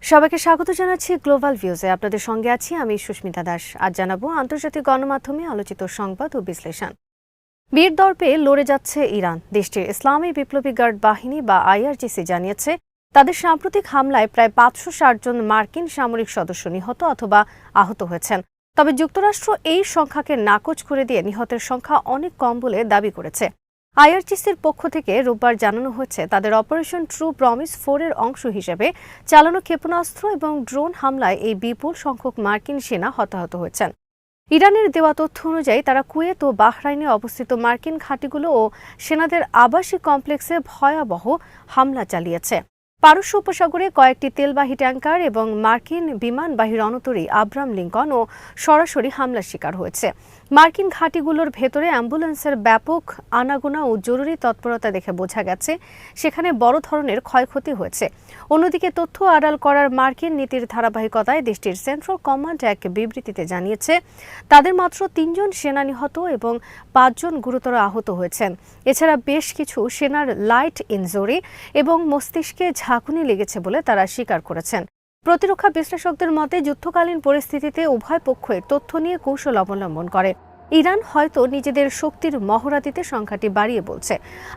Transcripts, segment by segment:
সবাইকে স্বাগত জানাচ্ছি গ্লোবাল ভিউজে। আপনাদের সঙ্গে আছি আমি সুস্মিতা দাস। আজ জানাবো আন্তর্জাতিক গণমাধ্যমে আলোচিত সংবাদ ও বিশ্লেষণ। বীর দর্পে লড়ে যাচ্ছে ইরান। দেশটির ইসলামী বিপ্লবী গার্ড বাহিনী বা আইআরজিসি জানিয়েছে তাদের সাম্প্রতিক হামলায় প্রায় 560 জন মার্কিন সামরিক সদস্য নিহত অথবা আহত হয়েছেন। তবে যুক্তরাষ্ট্র এই সংখ্যাকে নাকচ করে দিয়ে নিহতের সংখ্যা অনেক কম বলে দাবি করেছে। আইআরজিসির পক্ষ থেকে রোববার জানানো হয়েছে তাদের অপারেশন ট্রু প্রমিস 4 এর অংশ হিসেবে চালানো ক্ষেপণাস্ত্র এবং ড্রোন হামলায় এই বিপুল সংখ্যক মার্কিন সেনা হতাহত হয়েছেন। ইরানের দেওয়া তথ্য অনুযায়ী তারা কুয়েত ও বাহরাইনে অবস্থিত মার্কিন ঘাঁটিগুলো ও সেনাদের আবাসিক কমপ্লেক্সে ভয়াবহ হামলা চালিয়েছে। পারস্য উপসাগরে কয়েকটি তেলবাহী ট্যাঙ্কার এবং মার্কিন বিমানবাহী রণতরী আব্রাম লিঙ্কন ও সরাসরি হামলার শিকার হয়েছে। মার্কিন ঘাঁটিগুলোর ভেতরে অ্যাম্বুলেন্সের ব্যাপক আনাগোনা ও জরুরি তৎপরতা দেখে বোঝা গেছে সেখানে বড় ধরনের ক্ষয়ক্ষতি হয়েছে। অন্যদিকে তথ্য আড়াল করার মার্কিন নীতির ধারাবাহিকতায় দেশটির সেন্ট্রাল কমান্ড এক বিবৃতিতে জানিয়েছে তাদের মাত্র 3 জন সেনা নিহত এবং 5 জন গুরুতর আহত হয়েছেন। এছাড়া বেশ কিছু সেনার লাইট ইনজুরি এবং মস্তিষ্কে ঝাঁকুনি লেগেছে বলে তারা স্বীকার করেছেন। প্রতিরক্ষা বিশ্লেষকদের মতে যুদ্ধকালীন পরিস্থিতিতে উভয় পক্ষই তথ্য নিয়ে কৌশল অবলম্বন করে। ইরান হয়তো নিজেদের শক্তির মহড়া দিতে সংখ্যাটি বাড়িয়ে বলছে,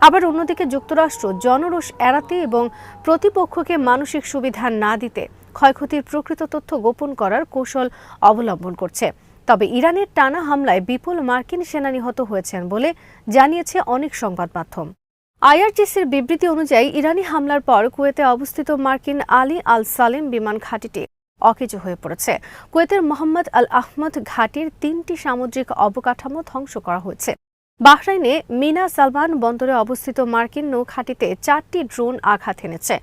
আবার অন্যদিকে যুক্তরাষ্ট্র জনরোষ এড়াতে এবং প্রতিপক্ষকে মানসিক সুবিধা না দিতে ক্ষয়ক্ষতির প্রকৃত তথ্য গোপন করার কৌশল অবলম্বন করছে। তবে ইরানের টানা হামলায় বিপুল মার্কিন সেনা নিহত হয়েছেন বলে জানিয়েছে অনেক সংবাদ মাধ্যম। আইআরজিসির বিবৃতি অনুযায়ী ইরানি হামলার পর কুয়েতে অবস্থিত মার্কিন আলী আল সালেম বিমান ঘাঁটিটি অকেজো হয়ে পড়েছে। কুয়েতের মোহাম্মদ আল আহমদ ঘাঁটির 3টি সামুদ্রিক অবকাঠামো ধ্বংস করা হয়েছে। বাহরাইনে মিনা সালমান বন্দরে অবস্থিত মার্কিন নৌঘাঁটিতে 4টি ড্রোন আঘাত এনেছে,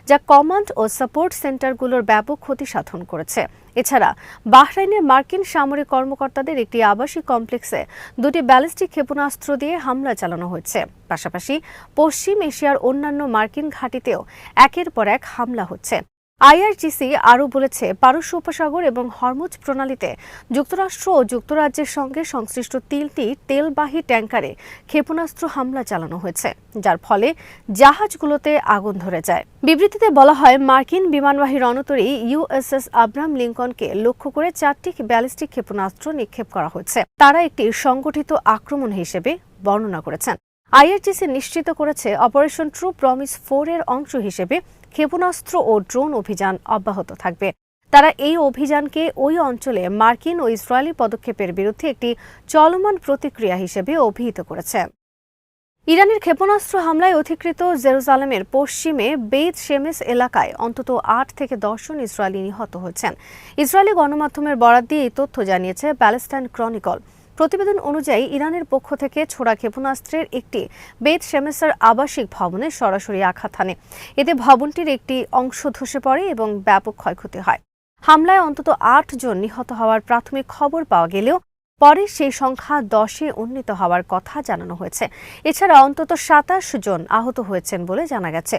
যা কমান্ড ও সাপোর্ট সেন্টারগুলোর ব্যাপক ক্ষতি সাধন করেছে। এছাড়া বাহরাইনের মার্কিন সামরিক কর্মকর্তাদের একটি আবাসিক কমপ্লেক্সে 2টি ব্যালিস্টিক ক্ষেপণাস্ত্র দিয়ে হামলা চালানো হয়েছে। পাশাপাশি পশ্চিম এশিয়ার অন্যান্য মার্কিন ঘাঁটিতেও একের পর এক হামলা হচ্ছে। আইআরজিসি আরও বলেছে পারস্য উপসাগর এবং হরমুজ প্রণালীতে যুক্তরাষ্ট্র ও যুক্তরাজ্যের সঙ্গে সংশ্লিষ্ট 3টি তেলবাহী ট্যাঙ্কারে ক্ষেপণাস্ত্র হামলা চালানো হয়েছে, যার ফলে জাহাজগুলোতে আগুন ধরে যায়। বিবৃতিতে বলা হয় মার্কিন বিমানবাহী রণতরী ইউএসএস আব্রাম লিঙ্কনকে লক্ষ্য করে 4টি ব্যালিস্টিক ক্ষেপণাস্ত্র নিক্ষেপ করা হয়েছে। তারা একটি সংগঠিত আক্রমণ হিসেবে বর্ণনা করেছেন। আইআরজিসি নিশ্চিত করেছে অপারেশন ট্রু প্রমিস 4 এর অংশ হিসেবে ক্ষেপণাস্ত্র ও ড্রোন অভিযান অব্যাহত থাকবে। তারা এই অভিযানকে ওই অঞ্চলে মার্কিন ও ইসরায়েলি পদক্ষেপের বিরুদ্ধে একটি চলমান প্রতিক্রিয়া হিসেবে অভিহিত করেছে। ইরানের ক্ষেপণাস্ত্র হামলায় অধিকৃত জেরুজালেমের পশ্চিমে বেইত শেমেস এলাকায় অন্তত 8 থেকে 10 জন ইসরায়েলি নিহত হয়েছেন। ইসরায়েলি গণমাধ্যমের বরাত দিয়ে এই তথ্য জানিয়েছে প্যালেস্টাইন ক্রনিকল। প্রতিবেদন অনুযায়ী ইরানের পক্ষ থেকে ছোড়া ক্ষেপণাস্ত্রের একটি বেত শেমেসের আবাসিক ভবনে সরাসরি আঘাত হানে। এতে ভবনটির একটি অংশ ধসে পড়ে এবং ব্যাপক ক্ষয়ক্ষতি হয়। হামলায় অন্তত 8 জন নিহত হওয়ার প্রাথমিক খবর পাওয়া গেলেও পরে সেই সংখ্যা 10-এ উন্নীত হওয়ার কথা জানানো হয়েছে। এছাড়া অন্তত 27 জন আহত হয়েছেন বলে জানা গেছে।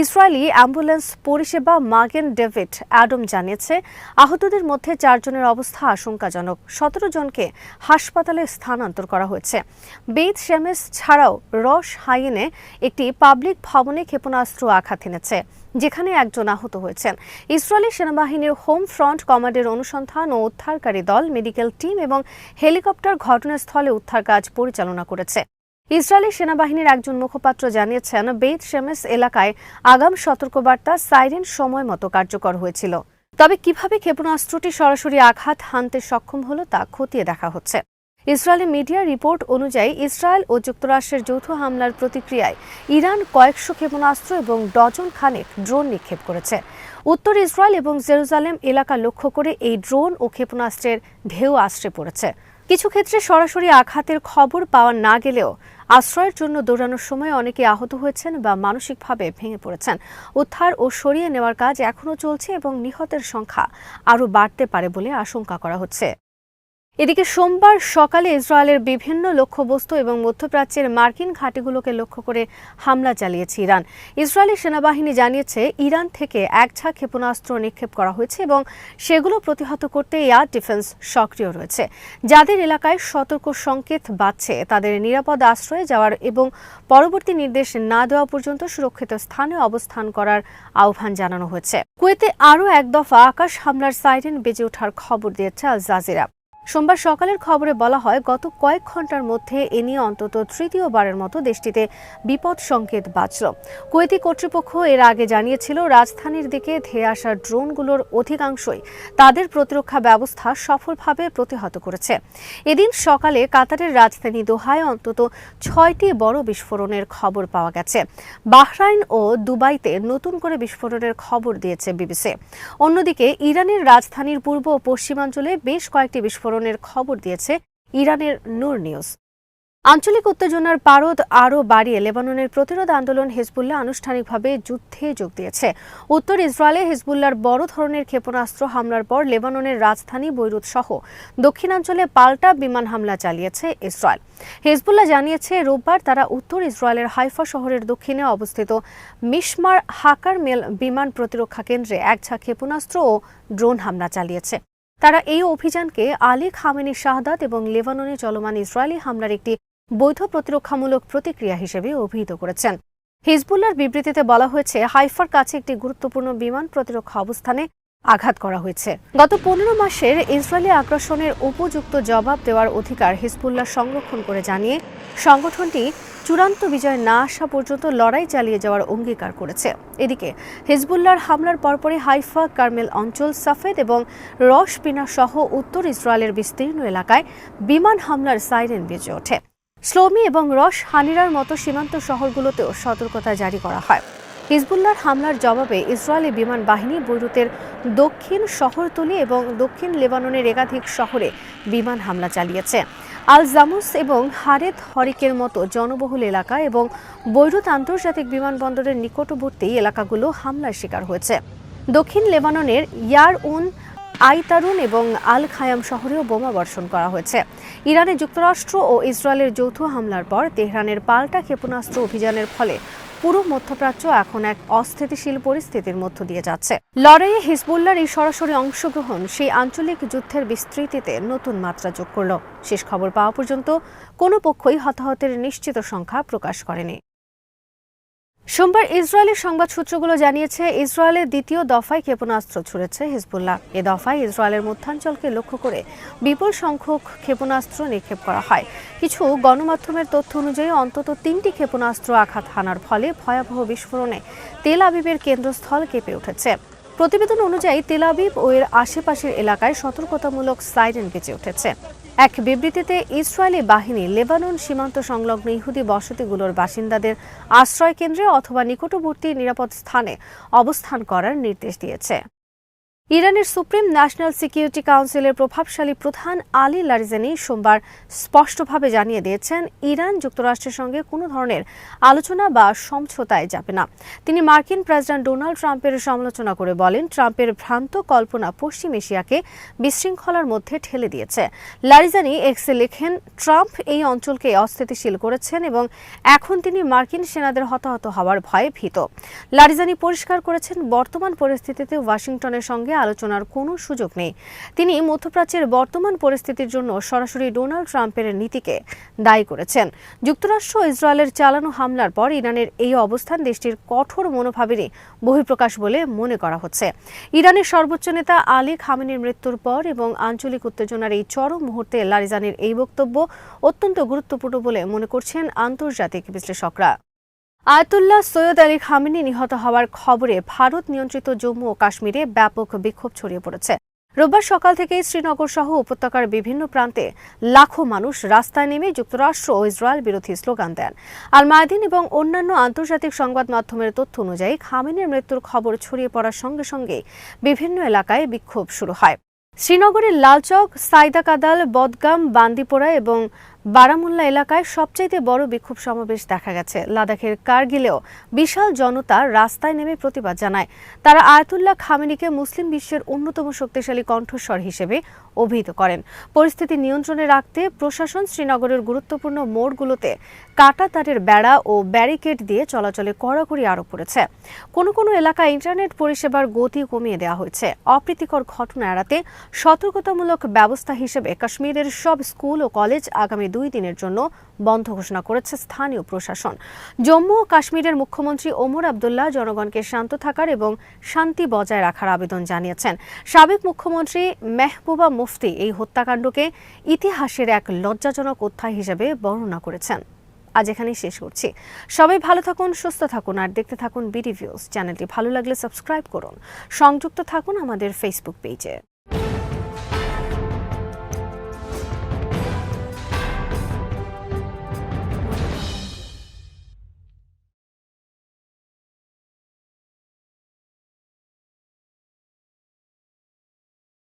ইসরায়েলি অ্যাম্বুলেন্স পরিষেবা মাগেন ডেভিড অ্যাডম জানিয়েছে আহতদের মধ্যে 4 জনের অবস্থা আশঙ্কাজনক। 17 জনকে হাসপাতালে স্থানান্তর করা হয়েছে। বেইত শেমেস ছাড়াও রস হাইনে একটি পাবলিক ভবনে ক্ষেপণাস্ত্র আঘাত এনেছে, যেখানে 1 জন আহত হয়েছেন। ইসরায়েলি সেনাবাহিনীর হোম ফ্রন্ট কমান্ডের অনুসন্ধান ও উদ্ধারকারী দল, মেডিকেল টিম এবং হেলিকপ্টার ঘটনাস্থলে উদ্ধার কাজ পরিচালনা করেছে। ইসরায়েলি সেনাবাহিনীর একজন মুখপাত্র জানিয়েছেন বেইত শেমেস এলাকায় আগাম সতর্কবার্তা সাইরেন সময় মতো কার্যকর হয়েছিল। তবে কিভাবে ক্ষেপণাস্ত্রটি সরাসরি আঘাত হানতে সক্ষম হলো তা খতিয়ে দেখা হচ্ছে। ইসরায়েলি মিডিয়া রিপোর্ট অনুযায়ী ইসরায়েল ও যুক্তরাষ্ট্রের যৌথ হামলার প্রতিক্রিয়ায় ইরান কয়েকশো ক্ষেপণাস্ত্র এবং ডজন খানেক ড্রোন নিক্ষেপ করেছে। উত্তর ইসরায়েল এবং জেরুজালেম এলাকা লক্ষ্য করে এই ড্রোন ও ক্ষেপণাস্ত্রের ঢেউ আসছে পড়েছে। কিছু ক্ষেত্রে সরাসরি আঘাতের খবর পাওয়া না গেলেও আশ্রয়ের জন্য দৌড়ানোর সময় অনেকে আহত হয়েছেন বা মানসিকভাবে ভেঙে পড়েছেন। উদ্ধার ও সরিয়ে নেওয়ার কাজ এখনও চলছে এবং নিহতের সংখ্যা আরও বাড়তে পারে বলে আশঙ্কা করা হচ্ছে। এদিকে সোমবার সকালে ইসরায়েলের বিভিন্ন লক্ষ্যবস্তু এবং মধ্যপ্রাচ্যের মার্কিন ঘাঁটিগুলোকে লক্ষ্য করে হামলা চালিয়েছে ইরান। ইসরায়েলি সেনাবাহিনী জানিয়েছে ইরান থেকে একঝাঁক ক্ষেপণাস্ত্র নিক্ষেপ করা হয়েছে এবং সেগুলো প্রতিহত করতে এয়ার ডিফেন্স সক্রিয় রয়েছে। যাদের এলাকায় সতর্ক সংকেত বাজছে তাদের নিরাপদ আশ্রয়ে যাওয়ার এবং পরবর্তী নির্দেশ না দেওয়া পর্যন্ত সুরক্ষিত স্থানে অবস্থান করার আহ্বান জানানো হয়েছে। কুয়েতে আরও এক দফা আকাশ হামলার সাইরেন বেজে ওঠার খবর দিয়েছে আল জাজিরা। সোমবার সকালের খবরে বলা হয়, গত কয়েক ঘন্টার মধ্যে এ নিয়ে অন্তত তৃতীয়বারের মতো দেশটিতে বিপদ সংকেত বাজল। কুয়েতি কর্তৃপক্ষ এর আগে জানিয়েছিল রাজধানীর দিকে ধেয়ে আসা ড্রোনগুলোর অধিকাংশই তাদের প্রতিরক্ষা ব্যবস্থা সফলভাবে প্রতিহত করেছে। এদিন সকালে কাতারের রাজধানী দোহায় অন্তত 6টি বড় বিস্ফোরণের খবর পাওয়া গেছে। বাহরাইন ও দুবাইতে নতুন করে বিস্ফোরণের খবর দিয়েছে বিবিসি। অন্যদিকে ইরানের রাজধানীর পূর্ব ও পশ্চিমাঞ্চলে বেশ কয়েকটি বিস্ফোরণের খবর দিয়েছে ইরানের নূর নিউজ। আঞ্চলিক উত্তেজনার পারদ আরও বাড়িয়ে লেবাননের প্রতিরোধ আন্দোলন হিজবুল্লাহ আনুষ্ঠানিকভাবে যুদ্ধে যোগ দিয়েছে। উত্তর ইসরায়েলে হিজবুল্লাহর বড় ধরনের ক্ষেপণাস্ত্র হামলার পর লেবাননের রাজধানী বৈরুত সহ দক্ষিণাঞ্চলে পাল্টা বিমান হামলা চালিয়েছে ইসরায়েল। হিজবুল্লাহ জানিয়েছে রোববার তারা উত্তর ইসরায়েলের হাইফা শহরের দক্ষিণে অবস্থিত মিশমার হাকার মেল বিমান প্রতিরক্ষা কেন্দ্রে একঝাঁক ক্ষেপণাস্ত্র ও ড্রোন হামলা চালিয়েছে। তারা এই অভিযানকে আলী খামেনির শাহাদাত এবং লেবাননে চলমান ইসরায়েলি হামলার একটি বৈধ প্রতিরক্ষামূলক প্রতিক্রিয়া হিসেবে অভিহিত করেছেন। হিজবুল্লাহর বিবৃতিতে বলা হয়েছে, হাইফার কাছে একটি গুরুত্বপূর্ণ বিমান প্রতিরক্ষা অবস্থানে আঘাত করা হয়েছে। গত 15 মাসের ইসরায়েলি আগ্রাসনের উপযুক্ত জবাব দেওয়ার অধিকার হিজবুল্লাহ সংরক্ষণ করে জানিয়ে সংগঠনটি চূড়ান্ত বিজয় না আসা পর্যন্ত লড়াই চালিয়ে যাওয়ার অঙ্গীকার করেছে। এদিকে হিজবুল্লাহর হামলার পরপরই হাইফা, কারমেল অঞ্চল, সাফেদ এবং রশ পিনা সহ উত্তর ইসরায়েলের বিস্তীর্ণ এলাকায় বিমান হামলার সাইরেন বেজে ওঠে। শ্লোমি এবং রশ হানিরার মতো সীমান্ত শহরগুলোতেও সতর্কতা জারি করা হয়। হিজবুল্লাহর হামলার জবাবে ইসরায়েলি বিমান বাহিনী বৈরুতের দক্ষিণ শহরতলি এবং দক্ষিণ লেবাননের একাধিক শহরে বিমান হামলা চালিয়েছে। আল জামুস এবং হারেদ হরিকের মতো জনবহুল এলাকা এবং বৈরুত আন্তর্জাতিক বিমানবন্দরের নিকটবর্তী এলাকাগুলো হামলার শিকার হয়েছে। দক্ষিণ লেবাননের ইয়ার উন আইতারুন এবং আল খায়াম শহরেও বোমা বর্ষণ করা হয়েছে। ইরানে যুক্তরাষ্ট্র ও ইসরায়েলের যৌথ হামলার পর তেহরানের পাল্টা ক্ষেপণাস্ত্র অভিযানের ফলে পুরো মধ্যপ্রাচ্য এখন এক অস্থিতিশীল পরিস্থিতির মধ্য দিয়ে যাচ্ছে। লড়াইয়ে হিজবুল্লাহর এই সরাসরি অংশগ্রহণ সেই আঞ্চলিক যুদ্ধের বিস্তৃতিতে নতুন মাত্রা যোগ করল। শেষ খবর পাওয়া পর্যন্ত কোনো পক্ষই হতাহতের নিশ্চিত সংখ্যা প্রকাশ করেনি। সোমবার ইসরায়েলের সংবাদ সূত্রগুলো জানিয়েছে, ইসরায়েলের দ্বিতীয় দফায় ক্ষেপণাস্ত্র ছুড়েছে হিজবুল্লাহ। এ দফায় ইসরায়েলের মধ্যাঞ্চলকে লক্ষ্য করে বিপুল সংখ্যক ক্ষেপণাস্ত্র নিক্ষেপ করা হয়। কিছু গণমাধ্যমের তথ্য অনুযায়ী অন্তত 3টি ক্ষেপণাস্ত্র আঘাত হানার ফলে ভয়াবহ বিস্ফোরণে তেল আবিবের কেন্দ্রস্থল কেঁপে উঠেছে। প্রতিবেদন অনুযায়ী তেল আবিব ও এর আশেপাশের এলাকায় সতর্কতামূলক সাইরেন বেজে উঠেছে। এক বিবৃতিতে ইসরায়েলি বাহিনী লেবানন সীমান্ত সংলগ্ন ইহুদি বসতিগুলোর বাসিন্দাদের আশ্রয় কেন্দ্রে অথবা নিকটবর্তী নিরাপদ স্থানে অবস্থান করার নির্দেশ দিয়েছে। ইরানের সুপ্রিম ন্যাশনাল সিকিউরিটি কাউন্সিলের প্রভাবশালী প্রধান আলী লারিজানি সোমবার স্পষ্টভাবে জানিয়ে দিয়েছেন, ইরান যুক্তরাষ্ট্রের সঙ্গে কোনো ধরনের আলোচনা বা সমঝোতায় যাবে না। তিনি মার্কিন প্রেসিডেন্ট ডোনাল্ড ট্রাম্পের সমালোচনা করে বলেন, ট্রাম্পের ভ্রান্ত কল্পনা পশ্চিম এশিয়াকে বিশৃঙ্খলার মধ্যে ঠেলে দিয়েছে। লারিজানি এক্সে লেখেন, ট্রাম্প এই অঞ্চলকে অস্থিতিশীল করেছেন এবং এখন তিনি মার্কিন সেনাদের হতাহত হওয়ার ভয়ে ভীত। লারিজানি পরিষ্কার করেছেন, বর্তমান পরিস্থিতিতে ওয়াশিংটনের সঙ্গে আলোচনার কোনো সুযোগ নেই। তিনি মধ্যপ্রাচ্যের বর্তমান পরিস্থিতির জন্য সরাসরি ডোনাল্ড ট্রাম্পের নীতিকে দায়ী করেছেন। যুক্তরাষ্ট্র ও ইসরায়েলের চালানো হামলার পর ইরানের এই অবস্থান দেশটির কঠোর মনোভাবেরই বহিঃপ্রকাশ বলে মনে করা হচ্ছে। ইরানের সর্বোচ্চ নেতা আলী খামেনির মৃত্যুর পর এবং আঞ্চলিক উত্তেজনার এই চরম মুহূর্তে লারিজানির এই বক্তব্য অত্যন্ত গুরুত্বপূর্ণ বলে মনে করছেন আন্তর্জাতিক বিশ্লেষকরা। আয়াতুল্লাহ সৈয়দ আলী খামেনি নিহত হওয়ার খবরে ভারত নিয়ন্ত্রিত জম্মু ও কাশ্মীরে ব্যাপক বিক্ষোভ ছড়িয়ে পড়েছে। রোববার সকাল থেকেই শ্রীনগর সহ উপত্যকার বিভিন্ন প্রান্তে লাখো মানুষ রাস্তায় নেমে যুক্তরাষ্ট্র ও ইসরায়েল বিরোধী স্লোগান দেন। আল মায়াদিন এবং অন্যান্য আন্তর্জাতিক সংবাদ মাধ্যমের তথ্য অনুযায়ী খামেনির মৃত্যুর খবর ছড়িয়ে পড়ার সঙ্গে সঙ্গে বিভিন্ন এলাকায় বিক্ষোভ শুরু হয়। শ্রীনগরের লালচক, সাইদাকাদাল, বদগাম, বান্দিপোরা এবং বারামুল্লা এলাকায় সবচাইতে বড় বিক্ষোভ সমাবেশ দেখা গেছে। লাদাখের কারগিলেও বিশাল জনতা রাস্তায় নেমে প্রতিবাদ জানায়। তারা আয়াতুল্লাহ খামেনিকে মুসলিম বিশ্বের অন্যতম শক্তিশালী কণ্ঠস্বর হিসেবে অভিহিত করেন। পরিস্থিতি নিয়ন্ত্রণে রাখতে প্রশাসন শ্রীনগরের গুরুত্বপূর্ণ মোড়গুলোতে কাঁটাতারের বেড়া ও ব্যারিকেড দিয়ে চলাচলে কড়াকড়ি আরোপ করেছে। কোনো কোনো এলাকায় ইন্টারনেট পরিষেবার গতি কমিয়ে দেওয়া হয়েছে। অপ্রীতিকর ঘটনা এড়াতে সতর্কতামূলক ব্যবস্থা হিসেবে কাশ্মীরের সব স্কুল ও কলেজ আগামী 2 দিনের জন্য বন্ধ ঘোষণা করেছে স্থানীয় প্রশাসন। জম্মু ও কাশ্মীরের মুখ্যমন্ত্রী ওমর আবদুল্লাহ জনগণকে শান্ত থাকার এবং শান্তি বজায় রাখার আবেদন জানিয়েছেন। সাবেক মুখ্যমন্ত্রী মেহবুবা মুফতি এই হত্যাকাণ্ডকে ইতিহাসের এক লজ্জাজনক অধ্যায় হিসেবে বর্ণনা করেছেন। আজ এখানেই শেষ করছি। সবাই ভালো থাকুন, সুস্থ থাকুন আর দেখতে থাকুন বিডি ভিউজ। চ্যানেলটি ভালো লাগলে সাবস্ক্রাইব করুন। সংযুক্ত থাকুন আমাদের ফেসবুক পেজে।